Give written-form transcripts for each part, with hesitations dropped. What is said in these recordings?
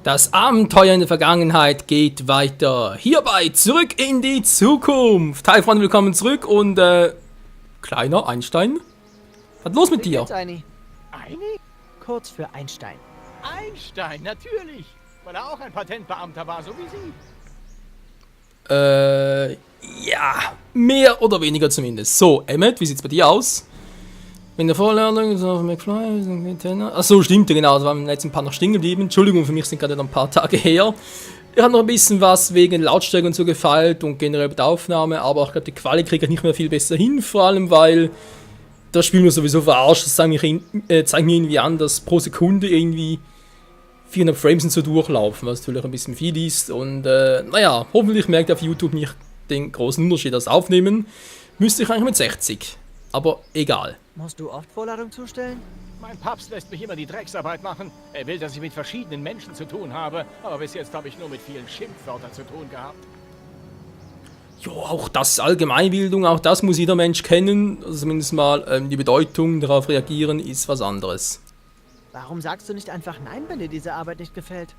Das Abenteuer in der Vergangenheit geht weiter. Hierbei zurück in die Zukunft. Hi Freunde, willkommen zurück und kleiner Einstein. Was ist los mit dir? Einig? Kurz für Einstein. Einstein, natürlich. Weil er auch ein Patentbeamter war, so wie Sie. Ja, mehr oder weniger zumindest. So, Emmet, wie sieht's bei dir aus? In der Vorlernung ist auf McFly. Achso, stimmt ja genau, das war im letzten Part noch stehen geblieben. Entschuldigung, für mich sind gerade noch ein paar Tage her. Ich habe noch ein bisschen was wegen Lautstärke und so gefeilt und generell bei der Aufnahme, aber ich glaube, die Quali kriege ich nicht mehr viel besser hin, vor allem weil das Spiel mir sowieso verarscht. Das zeigt mir irgendwie an, dass pro Sekunde irgendwie 400 Frames und so durchlaufen, was natürlich ein bisschen viel ist. Und naja, hoffentlich merkt ihr auf YouTube nicht den großen Unterschied. Das Aufnehmen müsste ich eigentlich mit 60. Aber egal. Musst du oft Vorladung zustellen? Mein Papst lässt mich immer die Drecksarbeit machen. Er will, dass ich mit verschiedenen Menschen zu tun habe. Aber bis jetzt habe ich nur mit vielen Schimpfwörtern zu tun gehabt. Jo, auch das Allgemeinbildung, auch das muss jeder Mensch kennen. Also zumindest mal die Bedeutung, darauf reagieren, ist was anderes. Warum sagst du nicht einfach Nein, wenn dir diese Arbeit nicht gefällt?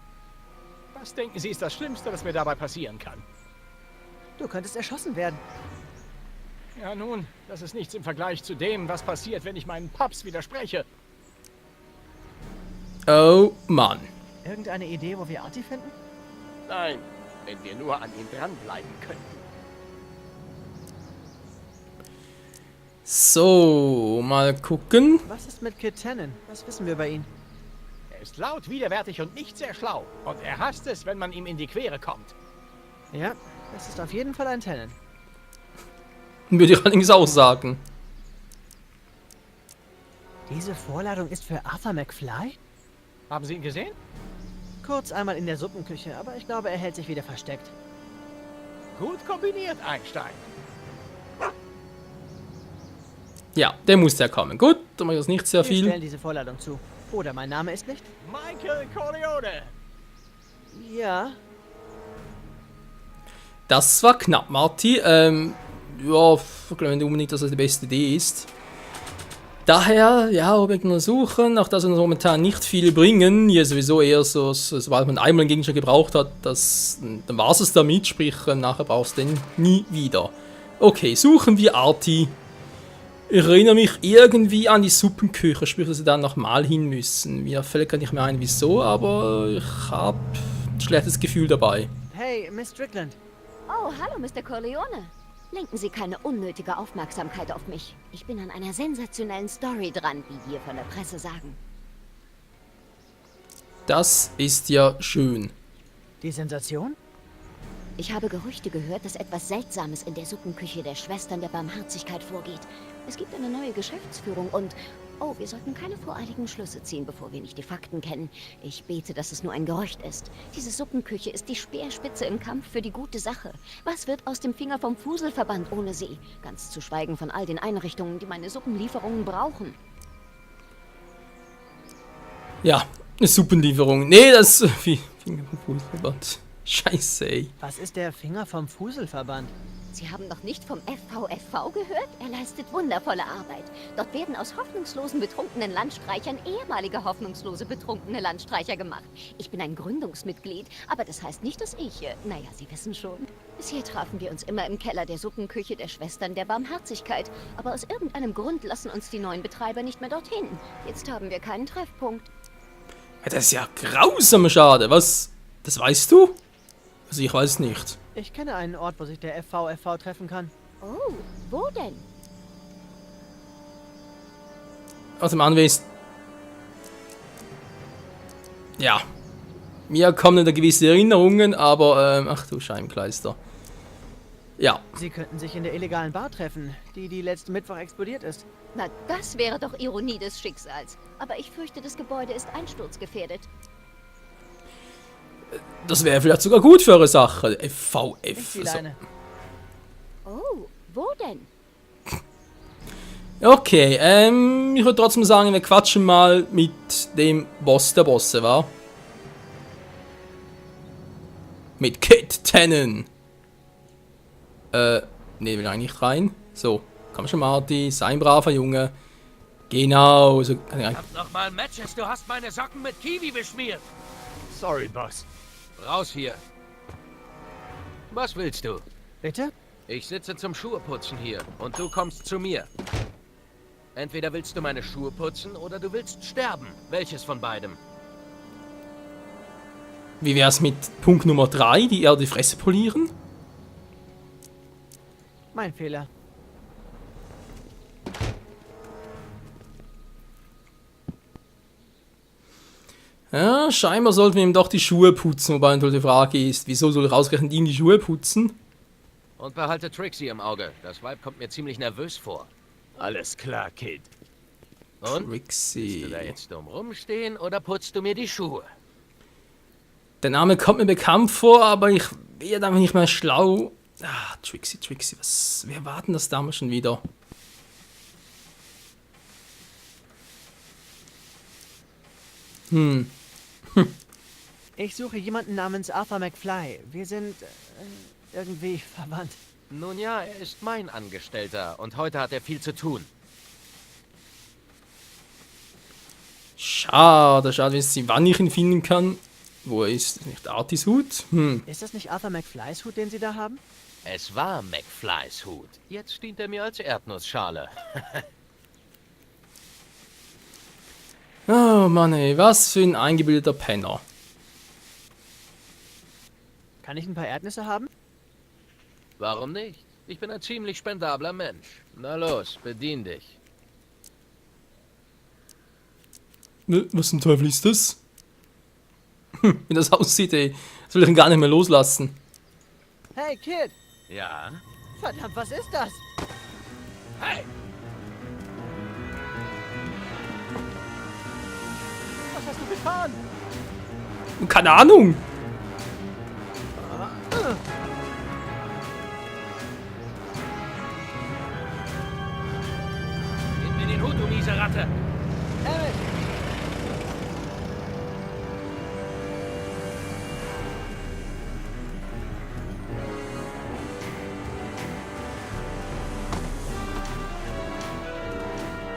Was denken Sie ist das Schlimmste, was mir dabei passieren kann? Du könntest erschossen werden. Ja nun, das ist nichts im Vergleich zu dem, was passiert, wenn ich meinen Papst widerspreche. Oh Mann. Irgendeine Idee, wo wir Artie finden? Nein, wenn wir nur an ihm dranbleiben könnten. So, mal gucken. Was ist mit Kid Tannen? Was wissen wir über ihn? Er ist laut, widerwärtig und nicht sehr schlau. Und er hasst es, wenn man ihm in die Quere kommt. Ja, es ist auf jeden Fall ein Tannen. Würde ich allerdings auch sagen. Diese Vorladung ist für Arthur McFly? Haben Sie ihn gesehen? Kurz einmal in der Suppenküche, aber ich glaube, er hält sich wieder versteckt. Gut kombiniert, Einstein. Ja, der muss ja kommen. Gut, dann mache ich das nicht sehr Wir viel. stellen diese Vorladung zu. Oder mein Name ist nicht? Michael Corleone. Ja. Das war knapp, Marty. Ja, ich glaube nicht unbedingt, dass das die beste Idee ist. Daher, ja, Objekte untersuchen, auch das uns momentan nicht viel bringen. Hier sowieso eher so, sobald man einmal einen Gegenstand gebraucht hat, dann war es damit, sprich, nachher brauchst du den nie wieder. Okay, suchen wir Artie. Ich erinnere mich irgendwie an die Suppenküche, sprich, dass wir da nochmal hin müssen. Mir fällt gar nicht mehr ein, wieso, aber ich habe ein schlechtes Gefühl dabei. Hey, Miss Strickland. Oh, hallo, Mr. Corleone. Lenken Sie keine unnötige Aufmerksamkeit auf mich. Ich bin an einer sensationellen Story dran, wie wir von der Presse sagen. Das ist ja schön. Die Sensation? Ich habe Gerüchte gehört, dass etwas Seltsames in der Suppenküche der Schwestern der Barmherzigkeit vorgeht. Es gibt eine neue Geschäftsführung und... Oh, wir sollten keine voreiligen Schlüsse ziehen, bevor wir nicht die Fakten kennen. Ich bete, dass es nur ein Gerücht ist. Diese Suppenküche ist die Speerspitze im Kampf für die gute Sache. Was wird aus dem Finger vom Fuselverband ohne sie? Ganz zu schweigen von all den Einrichtungen, die meine Suppenlieferungen brauchen. Ja, eine Suppenlieferung. Nee, das... Wie Finger vom Fußverband. Scheiße, ey. Was ist der Finger vom Fuselverband? Sie haben noch nicht vom FVFV gehört? Er leistet wundervolle Arbeit. Dort werden aus hoffnungslosen betrunkenen Landstreichern ehemalige hoffnungslose betrunkene Landstreicher gemacht. Ich bin ein Gründungsmitglied, aber das heißt nicht, dass ich... naja, Sie wissen schon. Bisher trafen wir uns immer im Keller der Suppenküche der Schwestern der Barmherzigkeit. Aber aus irgendeinem Grund lassen uns die neuen Betreiber nicht mehr dorthin. Jetzt haben wir keinen Treffpunkt. Ja, das ist ja grausam schade. Was? Das weißt du? Also ich weiß nicht. Ich kenne einen Ort, wo sich der FVFV treffen kann. Oh, wo denn? Aus dem Anwesen. Ja. Mir kommen da gewisse Erinnerungen, aber, ach du Scheibenkleister. Ja. Sie könnten sich in der illegalen Bar treffen, die letzten Mittwoch explodiert ist. Na, das wäre doch Ironie des Schicksals. Aber ich fürchte, das Gebäude ist einsturzgefährdet. Das wäre vielleicht sogar gut für eure Sache. FVF. Ich zieh Leine. Oh, wo denn? Okay, ich würde trotzdem sagen, wir quatschen mal mit dem Boss der Bosse, wa? Mit Kid Tannen. Ne, will eigentlich nicht rein. So, komm schon, Marty, sei ein braver Junge. Genau, so. Verdammt nochmal, Matches, du hast meine Socken mit Kiwi beschmiert. Sorry, Boss. Raus hier. Was willst du? Bitte? Ich sitze zum Schuheputzen hier und du kommst zu mir. Entweder willst du meine Schuhe putzen oder du willst sterben. Welches von beidem? Wie wär's mit Punkt Nummer 3, die Erde die Fresse polieren? Mein Fehler. Ja, scheinbar sollten wir ihm doch die Schuhe putzen, wobei natürlich die Frage ist, wieso soll ich ausgerechnet ihm die Schuhe putzen? Und behalte Trixie im Auge. Das Weib kommt mir ziemlich nervös vor. Alles klar, Kid. Und? Trixie. Willst du da jetzt dumm rumstehen oder putzt du mir die Schuhe? Der Name kommt mir bekannt vor, aber ich werde einfach nicht mehr schlau. Ah, Trixie, was... Wer war denn das damals schon wieder? Ich suche jemanden namens Arthur McFly. Wir sind irgendwie verwandt. Nun ja, er ist mein Angestellter und heute hat er viel zu tun. Schade, wann ich ihn finden kann. Wo ist das nicht Artis Hut? Ist das nicht Arthur McFlys Hut, den Sie da haben? Es war McFlys Hut. Jetzt dient er mir als Erdnussschale. Oh Mann ey, was für ein eingebildeter Penner. Kann ich ein paar Erdnüsse haben? Warum nicht? Ich bin ein ziemlich spendabler Mensch. Na los, bedien dich. Was zum Teufel ist das? Wie das aussieht, ey. Das will ich ihn gar nicht mehr loslassen. Hey, Kid! Ja? Verdammt, was ist das? Hey! Was hast du getan? Keine Ahnung. Gib mir den Hut, du miese Ratte! Emmett!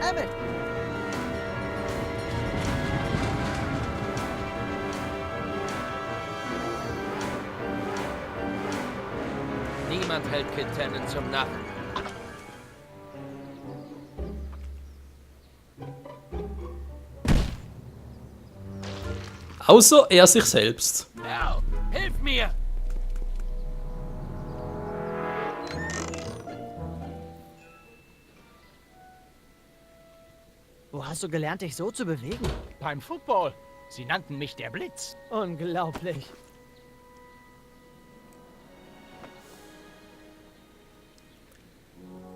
Emmett! Niemand hält Kid Tannen zum Narren. Außer er sich selbst. Au, hilf mir! Wo hast du gelernt, dich so zu bewegen? Beim Football. Sie nannten mich der Blitz. Unglaublich.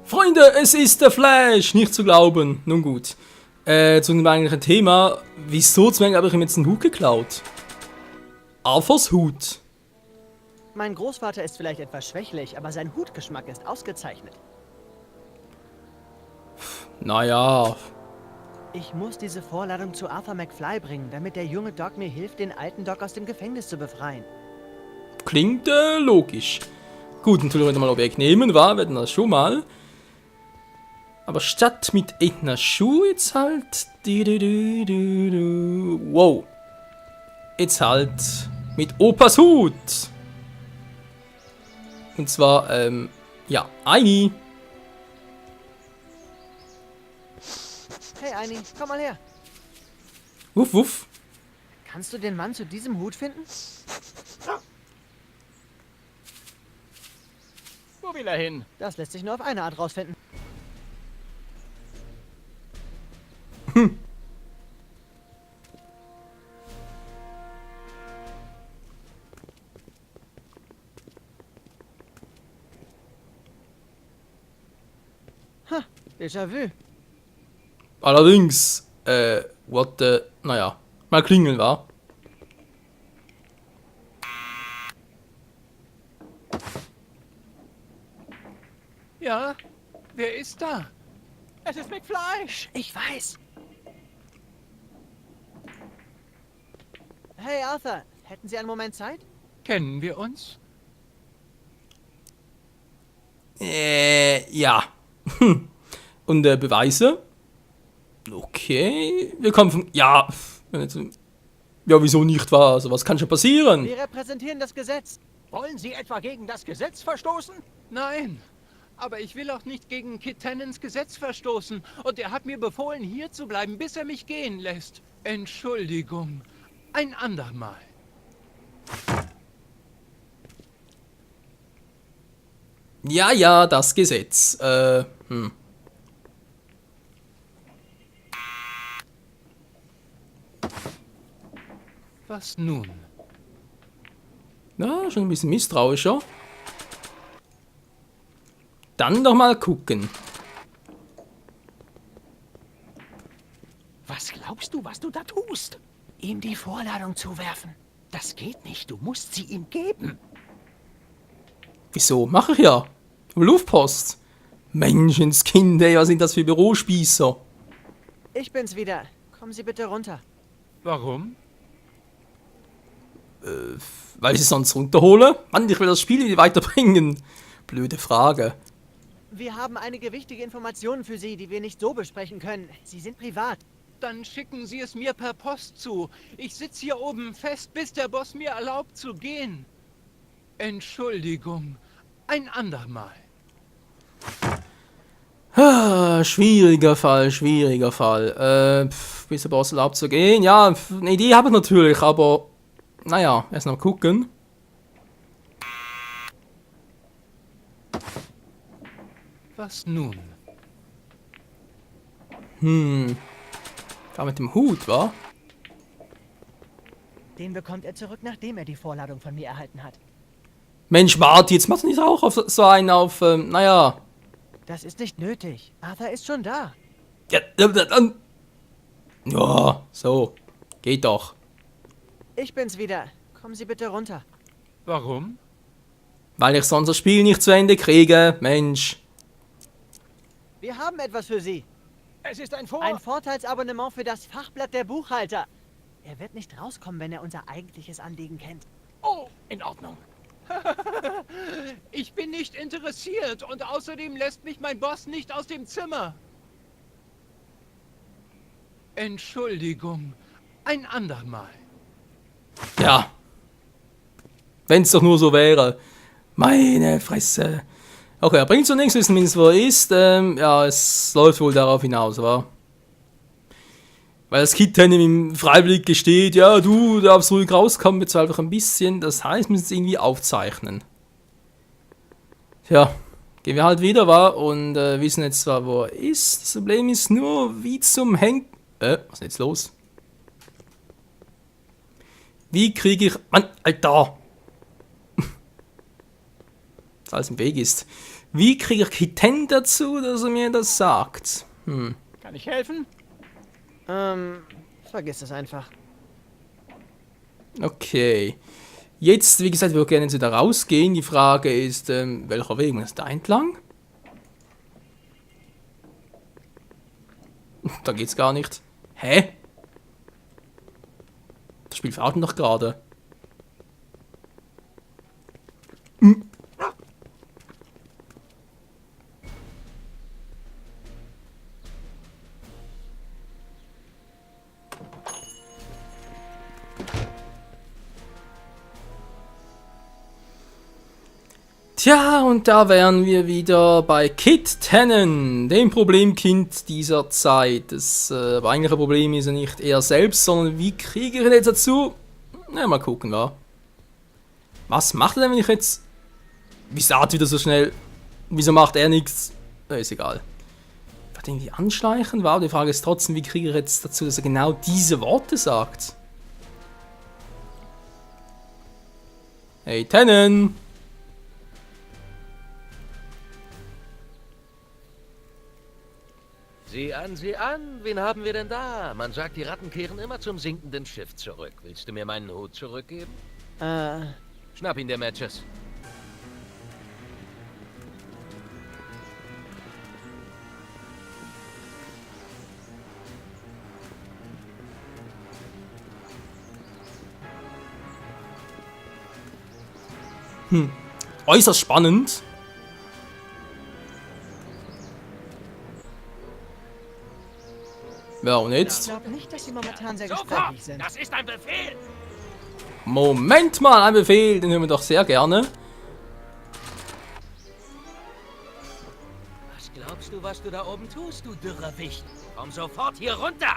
Freunde, es ist der Flash! Nicht zu glauben. Nun gut. Zu dem eigentlichen Thema. Wieso zum Beispiel habe ich ihm jetzt einen Hut geklaut? Arthurs Hut. Mein Großvater ist vielleicht etwas schwächlich, aber sein Hutgeschmack ist ausgezeichnet. Naja. Ich muss diese Vorladung zu Arthur McFly bringen, damit der junge Doc mir hilft, den alten Doc aus dem Gefängnis zu befreien. Klingt logisch. Gut, natürlich heute mal Objekt nehmen, war, werden das schon mal. Aber statt mit einer Schuh jetzt halt. Wow. Jetzt halt mit Opas Hut. Und zwar, ja, Aini. Hey, Aini, komm mal her. Wuff, wuff. Kannst du den Mann zu diesem Hut finden? Wo will er hin? Das lässt sich nur auf eine Art rausfinden. Ha, déjà vu. Allerdings, naja, mal klingeln, war. Ja? Wer ist da? Es ist McFly. Ich weiß. Hey, Arthur, hätten Sie einen Moment Zeit? Kennen wir uns? Ja. Und Beweise? Okay. Wir kommen vom. Ja. Ja, wieso nicht, wahr? Also, was kann schon passieren? Wir repräsentieren das Gesetz. Wollen Sie etwa gegen das Gesetz verstoßen? Nein, aber ich will auch nicht gegen Kit Tennants Gesetz verstoßen. Und er hat mir befohlen, hier zu bleiben, bis er mich gehen lässt. Entschuldigung. Ein andermal. Ja, ja, das Gesetz. Was nun? Ja, schon ein bisschen misstrauischer. Dann doch mal gucken. Was glaubst du, was du da tust? Ihm die Vorladung zuwerfen. Das geht nicht, du musst sie ihm geben. Wieso? Mach ich ja. Luftpost. Menschenskind, ey, was sind das für Bürospießer? Ich bin's wieder. Kommen Sie bitte runter. Warum? Weil ich es sonst runterhole? Mann, ich will das Spiel weiterbringen. Blöde Frage. Wir haben einige wichtige Informationen für Sie, die wir nicht so besprechen können. Sie sind privat. Dann schicken Sie es mir per Post zu. Ich sitze hier oben fest, bis der Boss mir erlaubt zu gehen. Entschuldigung. Ein andermal. Schwieriger Fall, schwieriger Fall. Bis der Boss erlaubt zu gehen. Ja, eine Idee habe ich natürlich, aber naja, erst noch gucken. Was nun? Da mit dem Hut, wa? Den bekommt er zurück, nachdem er die Vorladung von mir erhalten hat. Mensch, Marty, jetzt machst du nicht auch auf so einen auf, naja. Das ist nicht nötig. Arthur ist schon da. Ja, dann. Ja, so. Geht doch. Ich bin's wieder. Kommen Sie bitte runter. Warum? Weil ich sonst das Spiel nicht zu Ende kriege. Mensch. Wir haben etwas für Sie. Es ist ein Ein Vorteilsabonnement für das Fachblatt der Buchhalter. Er wird nicht rauskommen, wenn er unser eigentliches Anliegen kennt. Oh, in Ordnung. Ich bin nicht interessiert und außerdem lässt mich mein Boss nicht aus dem Zimmer. Entschuldigung. Ein andermal. Ja. Wenn's doch nur so wäre. Meine Fresse. Okay, er bringt zunächst, wissen zumindest wo er ist. Ja, es läuft wohl darauf hinaus, wa? Weil das Kit dann im Freiwillig gesteht, ja, du darfst ruhig rauskommen, bezahlt einfach ein bisschen. Das heißt, wir müssen es irgendwie aufzeichnen. Tja, gehen wir halt wieder, wa? Und wissen jetzt zwar, wo er ist. Das Problem ist nur, wie zum Henk... was ist denn jetzt los? Wie kriege ich... Mann, Alter! Das alles im Weg ist. Wie kriege ich Kitten dazu, dass er mir das sagt? Kann ich helfen? Vergiss es einfach. Okay. Jetzt, wie gesagt, wir würden gerne wieder rausgehen. Die Frage ist, welcher Weg muss da entlang? Da geht's gar nicht. Hä? Das Spiel verarscht doch gerade. Tja, und da wären wir wieder bei Kit Tannen, dem Problemkind dieser Zeit. Das eigentliche Problem ist ja nicht er selbst, sondern wie kriege ich ihn jetzt dazu? Na, mal gucken, wa? Was macht er denn, wenn ich jetzt... Wie sagt wieder so schnell? Wieso macht er nichts? Ist egal. Ich werde irgendwie anschleichen, wa? Die Frage ist trotzdem, wie kriege ich jetzt dazu, dass er genau diese Worte sagt? Hey, Tannen! Sieh an, wen haben wir denn da? Man sagt, die Ratten kehren immer zum sinkenden Schiff zurück. Willst du mir meinen Hut zurückgeben? Schnapp ihn, der Matches. Äußerst spannend. Ja, und Ich jetzt? glaube nicht, dass sie momentan sehr Sofort! gesprächig sind. Das ist ein Befehl! Moment mal, ein Befehl, den hören wir doch sehr gerne. Was glaubst du, was du da oben tust, du dürrer Wicht? Komm sofort hier runter!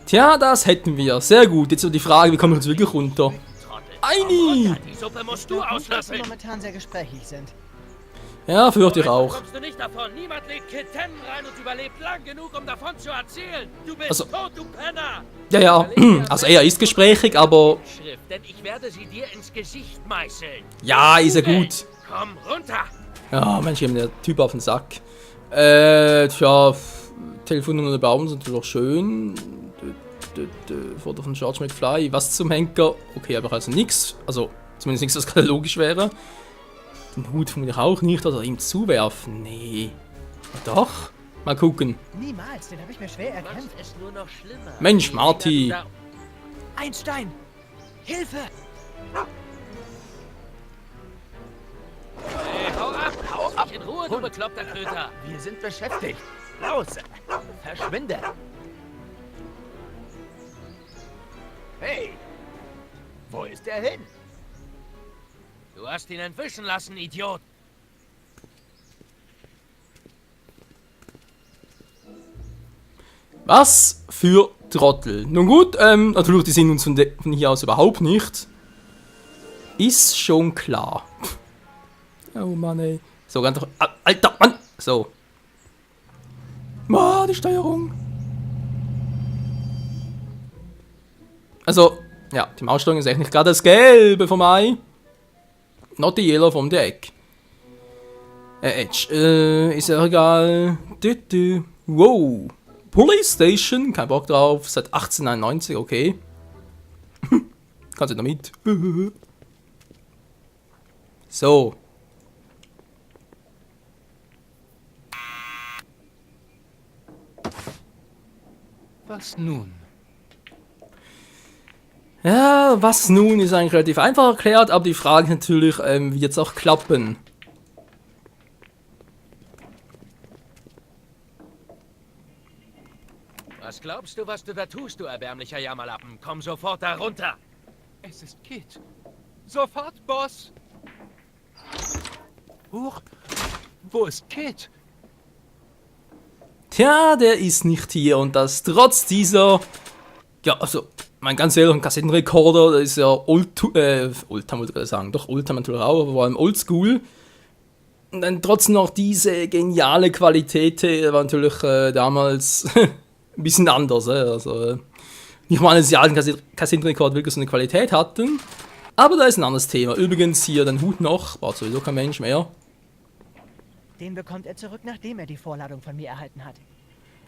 Tja, das hätten wir. Sehr gut. Jetzt so die Frage, wie kommen wir jetzt wirklich runter? Trottel. Eini! Komm runter, die Suppe musst Ich du glaube nicht, dass sie auslöffeln! momentan sehr gesprächig sind. Ja, fürchte ich Heute auch. kommst du nicht davon. Niemand legt Kitten rein und überlebt lang genug, um davon zu erzählen. Du bist Also- tot, du Penner! Ja, ja. Also er ist gesprächig, aber Schrift, denn ich werde sie dir ins Gesicht meißeln. ja, ist ja gut. Komm runter! Ja, Mensch, ich der Typ auf den Sack. Tja, Telefonnummer der Baum sind natürlich schön. Foto von George McFly. Was zum Henker? Okay, aber also nichts. Also, zumindest nichts, was gerade logisch wäre. Den Hut von mir auch nicht, oder ihm zuwerfen. Nee. Doch. Mal gucken. Niemals, den habe ich mir schwer Machst erkämpft. es nur noch schlimmer. Mensch, Je Marty. länger Ein Stein! Hilfe! Hey, hau ab! Lass mich in Ruhe, du bekloppter Köter! Wir sind beschäftigt. Los, verschwinde. Hey, wo ist er hin? Du hast ihn entwischen lassen, Idiot! Was für Trottel. Nun gut, natürlich, die sind uns von hier aus überhaupt nicht. Ist schon klar. Oh Mann, ey. So, ganz. Alter, Mann! So. Die Steuerung. Also, ja, die Maussteuerung ist echt nicht gerade das Gelbe vom Ei. Not the yellow vom Deck. Edge, ist ja egal. Wow. Police Station, kein Bock drauf, seit 1899, okay. Kannst du noch mit? So. Was nun? Ja, was nun ist eigentlich relativ einfach erklärt, aber die Frage ist natürlich, wie jetzt auch klappen. Was glaubst du, was du da tust, du erbärmlicher Jammerlappen? Komm sofort da runter! Es ist Kit. Sofort, Boss. Huch, wo ist Kit? Tja, der ist nicht hier und das trotz dieser, ja, also, mein ganz ehrlich, ein Kassettenrekorder, das ist ja Oldtimer, wollte ich gerade sagen, doch Oldtimer natürlich auch, aber vor allem Oldschool. Und dann trotzdem noch diese geniale Qualität, war natürlich damals ein bisschen anders, also nicht mal, dass die alten Kassettenrekorder wirklich so eine Qualität hatten, aber da ist ein anderes Thema. Übrigens hier den Hut noch, braucht sowieso kein Mensch mehr. Den bekommt er zurück, nachdem er die Vorladung von mir erhalten hat.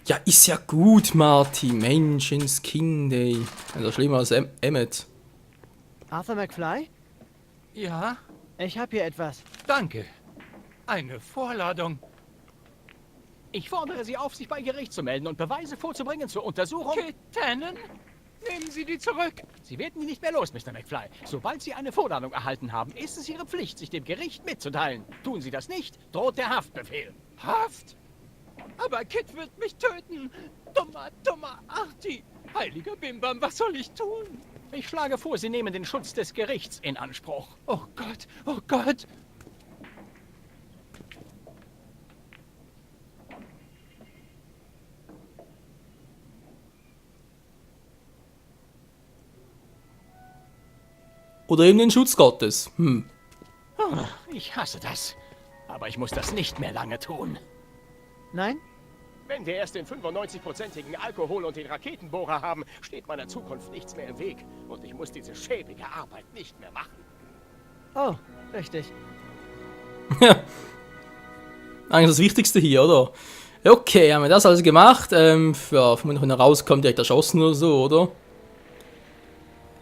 Ja, ist ja gut, Marty. Menschenskind, ey. Also schlimmer als Emmet. Arthur McFly? Ja, Ich habe hier etwas. danke. Eine Vorladung. Ich fordere Sie auf, sich bei Gericht zu melden und Beweise vorzubringen zur Untersuchung. Kit Tannen? Nehmen Sie die zurück. Sie werden die nicht mehr los, Mr. McFly. Sobald Sie eine Vorladung erhalten haben, ist es Ihre Pflicht, sich dem Gericht mitzuteilen. Tun Sie das nicht, droht der Haftbefehl. Haft? Aber Kit wird mich töten. Dummer Arti. Heiliger Bimbam, was soll ich tun? Ich schlage vor, Sie nehmen den Schutz des Gerichts in Anspruch. Oh Gott, oh Gott. Oder eben den Schutz Gottes. Ich hasse das. Aber ich muss das nicht mehr lange tun. Nein? Wenn wir erst den 95%igen Alkohol und den Raketenbohrer haben, steht meiner Zukunft nichts mehr im Weg. Und ich muss diese schäbige Arbeit nicht mehr machen. Oh, richtig. Ja. Eigentlich das Wichtigste hier, oder? Okay, haben wir das also gemacht. Ja, vermutlich, wenn er rauskommt, direkt erschossen oder so, oder?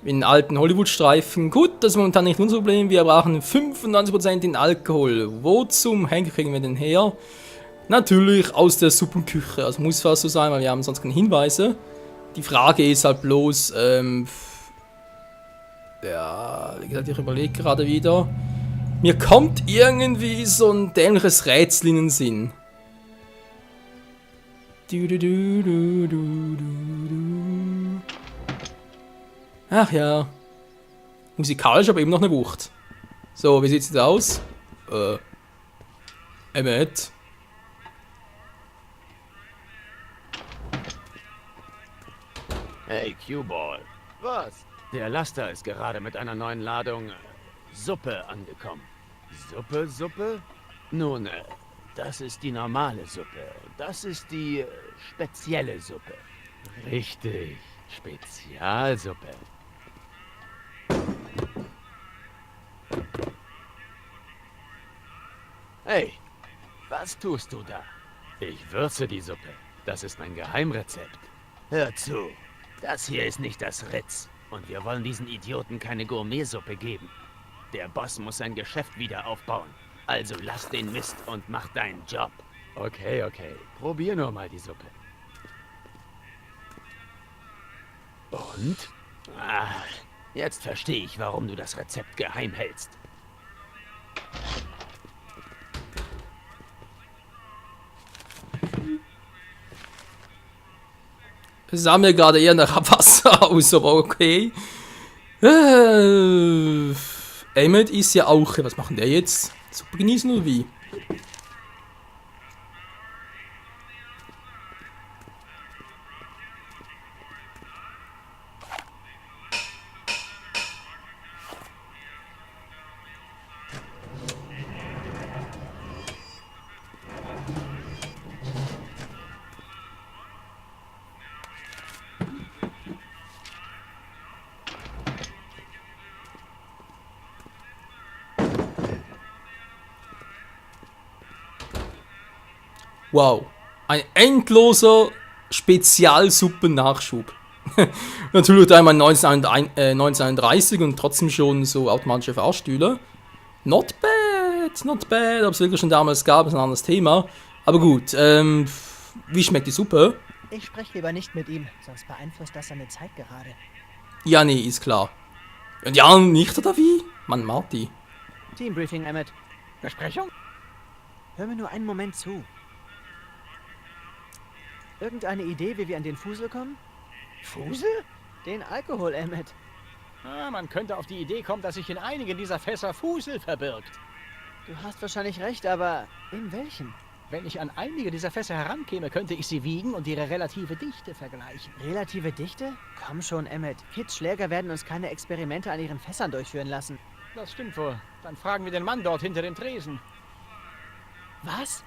In den alten Hollywood-Streifen. Gut, das ist momentan nicht unser Problem. Wir brauchen 95% in Alkohol. Wo zum Henker kriegen wir den her? Natürlich aus der Suppenküche. Also muss fast so sein, weil wir haben sonst keine Hinweise. Die Frage ist halt bloß, ja, wie gesagt, ich überlege gerade wieder. Mir kommt irgendwie so ein dämliches Rätsel in den Sinn. Du, du, du, du, du, du, du. Ach ja. Musikalisch aber eben noch eine Wucht. So, wie sieht's jetzt aus? Emmett. Hey, Q-Ball. Was? Der Laster ist gerade mit einer neuen Ladung Suppe angekommen. Suppe? Nun, das ist die normale Suppe. Das ist die spezielle Suppe. Richtig, Spezialsuppe. Hey, was tust du da? Ich würze die Suppe. Das ist mein Geheimrezept. Hör zu, das hier ist nicht das Ritz. Und wir wollen diesen Idioten keine Gourmetsuppe geben. Der Boss muss sein Geschäft wieder aufbauen. Also lass den Mist und mach deinen Job. Okay. Probier nur mal die Suppe. Und? Jetzt verstehe ich, warum du das Rezept geheim hältst. Es sah mir gerade eher nach Wasser aus, aber okay. Emmett ist ja auch. Was machen der jetzt? Suppe genießen oder wie? Wow, ein endloser Spezialsuppen-Nachschub. Natürlich da einmal 1931 und trotzdem schon so automatische Fahrstühle. Not bad. Ob es wirklich schon damals gab, ist ein anderes Thema. Aber gut, wie schmeckt die Suppe? Ich spreche lieber nicht mit ihm, sonst beeinflusst das seine Zeit gerade. Ja, nee, ist klar. Und ja, nicht oder wie? Mann, Marty. Teambriefing, Emmett. Besprechung? Hör mir nur einen Moment zu. Irgendeine Idee, wie wir an den Fusel kommen? Fusel? Den Alkohol, Emmett. Man könnte auf die Idee kommen, dass sich in einigen dieser Fässer Fusel verbirgt. Du hast wahrscheinlich recht, aber in welchen? Wenn ich an einige dieser Fässer herankäme, könnte ich sie wiegen und ihre relative Dichte vergleichen. Relative Dichte? Komm schon, Emmett. Kids Schläger werden uns keine Experimente an ihren Fässern durchführen lassen. Das stimmt wohl. Dann fragen wir den Mann dort hinter dem Tresen. Was?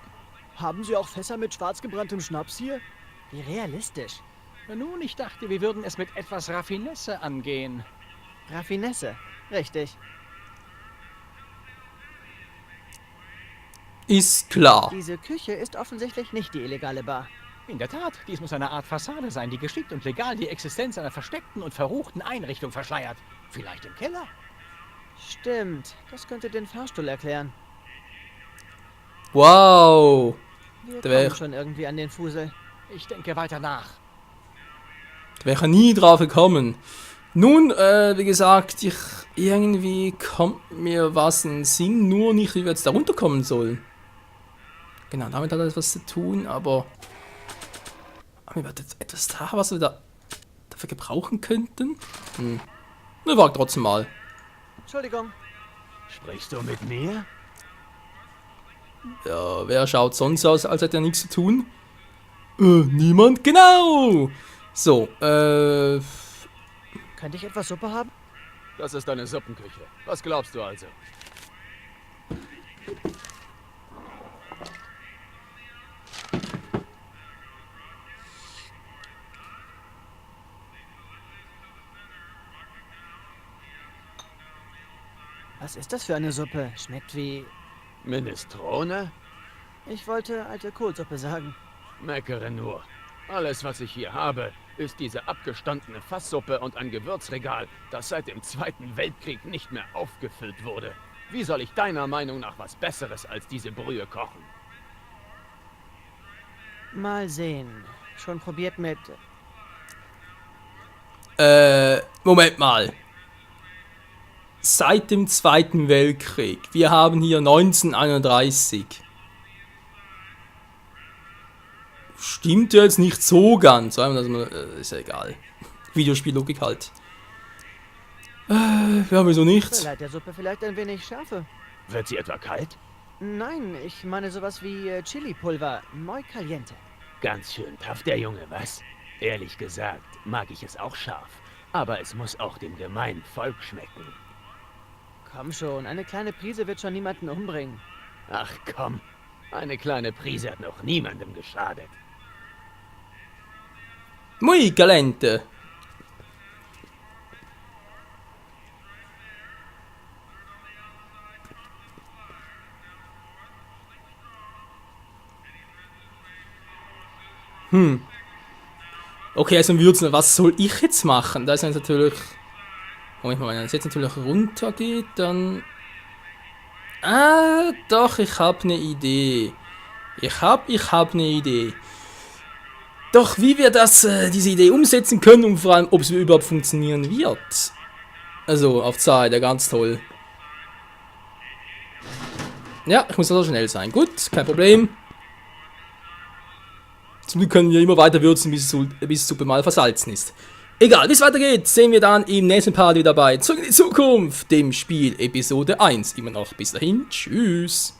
Haben Sie auch Fässer mit schwarz gebranntem Schnaps hier? Wie realistisch. Nun, ich dachte, wir würden es mit etwas Raffinesse angehen. Raffinesse. Richtig. Ist klar. Diese Küche ist offensichtlich nicht die illegale Bar. In der Tat, dies muss eine Art Fassade sein, die geschickt und legal die Existenz einer versteckten und verruchten Einrichtung verschleiert. Vielleicht im Keller? Stimmt. Das könnte den Fahrstuhl erklären. Wow. Wir Da wär- kommen schon irgendwie an den Fusel. Ich denke weiter nach. Da wäre ich nie drauf gekommen. Nun, wie gesagt, irgendwie kommt mir was in den Sinn, nur nicht, wie wir jetzt da runterkommen sollen. Genau, damit hat er etwas zu tun, aber... Haben wir etwas da, was wir da dafür gebrauchen könnten? Ne, wag trotzdem mal. Entschuldigung. Sprichst du mit mir? Ja, wer schaut sonst aus, als hätte er nichts zu tun? Niemand? Genau! So, Könnte ich etwas Suppe haben? Das ist eine Suppenküche. Was glaubst du also? Was ist das für eine Suppe? Schmeckt wie... Minestrone? Ich wollte alte Kohlsuppe sagen. Meckere nur. Alles, was ich hier habe, ist diese abgestandene Fasssuppe und ein Gewürzregal, das seit dem Zweiten Weltkrieg nicht mehr aufgefüllt wurde. Wie soll ich deiner Meinung nach was Besseres als diese Brühe kochen? Mal sehen. Schon probiert mit... Moment mal. Seit dem Zweiten Weltkrieg. Wir haben hier 1931. stimmt ja jetzt nicht so ganz. Dass man, ist ja egal. Videospiellogik halt. Ja, wieso nicht? Verleiht der Suppe vielleicht ein wenig Schärfe. Wird sie etwa kalt? Nein, ich meine sowas wie Chili-Pulver. Muy caliente. Ganz schön tough, der Junge, was? Ehrlich gesagt, mag ich es auch scharf. Aber es muss auch dem gemeinen Volk schmecken. Komm schon, eine kleine Prise wird schon niemanden umbringen. Ach komm, eine kleine Prise hat noch niemandem geschadet. Muy caliente. Okay, also Würzen, was soll ich jetzt machen? Da ist jetzt natürlich... Moment mal, wenn es jetzt natürlich runter geht, dann... Doch, ich habe eine Idee. Ich hab eine Idee. Doch wie wir diese Idee umsetzen können und vor allem, ob es überhaupt funktionieren wird. Also, auf Zeit, ja, ganz toll. Ja, ich muss also schnell sein. Gut, kein Problem. Zum Glück können wir immer weiter würzen, bis die Suppe mal versalzen ist. Egal, wie es weitergeht, sehen wir dann im nächsten Part wieder bei Zurück in die Zukunft, dem Spiel Episode 1. Immer noch bis dahin, tschüss.